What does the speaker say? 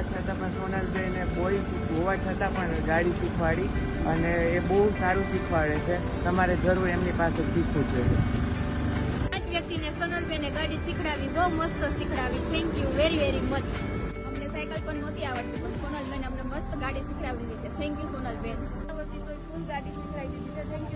હોવા છતાં પણ સોનલબેને બોય હોવા છતાં પણ ગાડી શીખવાડી અને એ બહુ સારું શીખવાડે છે. તમારે જરૂર એમની પાસે શીખવું જોઈએ. પાંચ વ્યક્તિને સોનલબેને ગાડી શીખડાવી, બહુ મસ્ત શીખડાવી. Thank you very very much. અમને સાયકલ પણ નહોતી આવડતી, પણ સોનલબેન અમને મસ્ત ગાડી શીખડાવી દીધી છે. થેન્ક યુ સોનલબેન. ફૂલ ગાડી શીખડાવી દીધી છે.